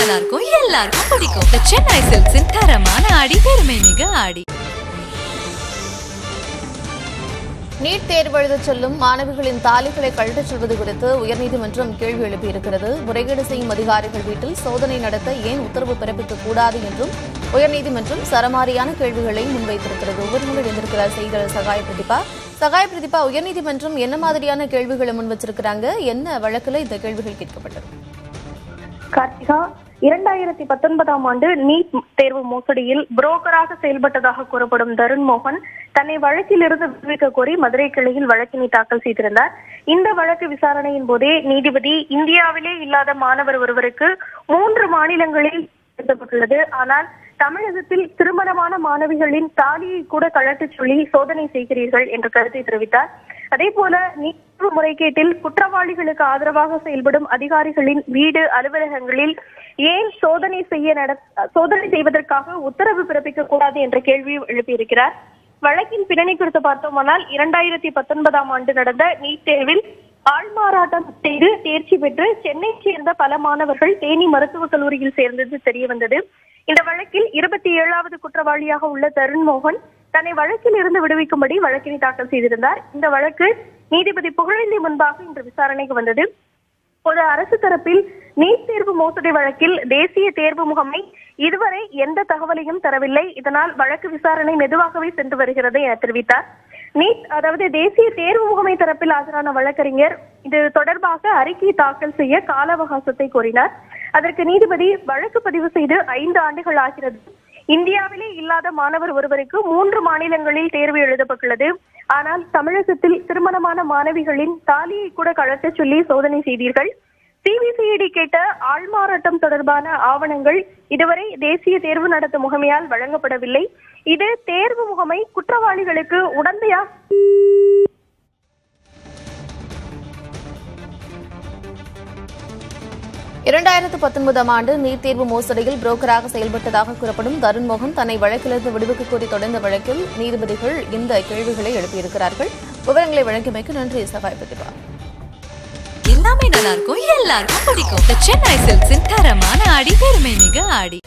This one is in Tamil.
நல்லா இருக்கும், எல்லாருக்கும் பிடிக்கும். The Chennai Silks in தரமான ஆடி, பெருமை மிக ஆடி. நீட் தேர்வு எழுதச் செல்லும் மாணவிகளின் தாலிகளை கழட்டச் சொல்வது குறித்து உயர்நீதிமன்றம் கேள்வி எழுப்பியிருக்கிறது. முறைகேடு செய்யும் அதிகாரிகள் வீட்டில் சோதனை நடத்த ஏன் உத்தரவு பிறப்பிக்கக் கூடாது என்றும் உயர்நீதிமன்றம் சரமாரியான கேள்விகளை முன்வைத்திருக்கிறது. ஒவ்வொரு இணைந்திருக்கிறார் செய்தியாளர் சகாய பிரதீபா, உயர்நீதிமன்றம் என்ன மாதிரியான கேள்விகளை முன் வச்சிருக்கிறாங்க? என்ன வழக்குல இந்த கேள்விகள் கேட்கப்பட்டது? கார்த்திகா, 2019ஆம் ஆண்டு நீட் தேர்வு மோசடியில் புரோக்கராக செயல்பட்டதாக கூறப்படும் தருண் மோகன் தன்னை வழக்கிலிருந்து விடுவிக்க கோரி மதுரை கிளையில் வழக்கினை தாக்கல் செய்திருந்தார். இந்த வழக்கு விசாரணையின் போதே நீதிபதி இந்தியாவிலே இல்லாத மாணவர் ஒருவருக்கு 3 மாநிலங்களில் எழுதப்பட்டுள்ளது. ஆனால் தமிழகத்தில் திருமணமான மாணவிகளின் தாலியை கூட கழட்டச் சொல்லி சோதனை செய்கிறீர்கள் என்ற கருத்தை தெரிவித்தார். அதே போல நீட் முறைகேட்டில் குற்றவாளிகளுக்கு ஆதரவாக செயல்படும் அதிகாரிகளின் வீடு, அலுவலகங்களில் ஏன் சோதனை செய்வதற்காக உத்தரவு பிறப்பிக்க கூடாது என்ற கேள்வியை எழுப்பியிருக்கிறார். வழக்கின் பின்னணி குறித்து பார்த்தோமானால் 2019ஆம் ஆண்டு நடந்த நீட் தேர்வில் ஆள்மாறாட்டம் செய்து தேர்ச்சி பெற்று சென்னை சேர்ந்த பல மாணவர்கள் தேனி மருத்துவக் கல்லூரியில் சேர்ந்தது தெரிய வந்தது. இந்த வழக்கில் 27வது குற்றவாளியாக உள்ள தருண் மோகன் தன்னை வழக்கில் இருந்து விடுவிக்கும்படி வழக்கினை தாக்கல் செய்திருந்தார். இந்த வழக்கு நீதிபதி புகழேந்தி முன்பாக இன்று விசாரணைக்கு வந்தது. ஒரு அரசு தரப்பில் நீட் தேர்வு மோசடி வழக்கில் தேசிய தேர்வு முகமை இதுவரை எந்த தகவலையும் தரவில்லை. இதனால் வழக்கு விசாரணை மெதுவாகவே சென்று வருகிறது என தெரிவித்தார். நீட் அதாவது தேசிய தேர்வு முகமை தரப்பில் ஆஜரான வழக்கறிஞர் இது தொடர்பாக அறிக்கை தாக்கல் செய்ய கால அவகாசத்தை கோரினார். அதற்கு நீதிபதி வழக்கு பதிவு செய்து 5 ஆண்டுகள் ஆகிறது. இந்தியாவிலே இல்லாத மாணவர் ஒருவருக்கு 3 மாநிலங்களில் தேர்வு எழுதப்பட்டுள்ளது. ஆனால் தமிழகத்தில் திருமணமான மாணவிகளின் தாலியை கூட கழட்டச் சொல்லி சோதனை செய்தீர்கள். சிபிசிஐடி கேட்ட ஆள்மாறாட்டம் தொடர்பான ஆவணங்கள் இதுவரை தேசிய தேர்வு நடத்தும் முகமையால் வழங்கப்படவில்லை. இது தேர்வு முகமை குற்றவாளிகளுக்கு உடந்தையாக 2019ஆம் ஆண்டு நீட் தேர்வு மோசடியில் புரோக்கராக செயல்பட்டதாக கூறப்படும் தருண் மோகன் தன்னை வழக்கிலிருந்து விடுவிக்க கோரி தொடர்ந்த வழக்கில் நீதிபதிகள் இந்த கேள்விகளை எழுப்பியிருக்கிறார்கள். விவரங்களை வழங்கியமைக்கு நன்றி சகாய பிரதீபா. எல்லாமே நல்லா இருக்கும், எல்லாருக்கும் பிடிக்கும். The Chennai Silks in தரமான ஆடி, பெருமை மிக ஆடி.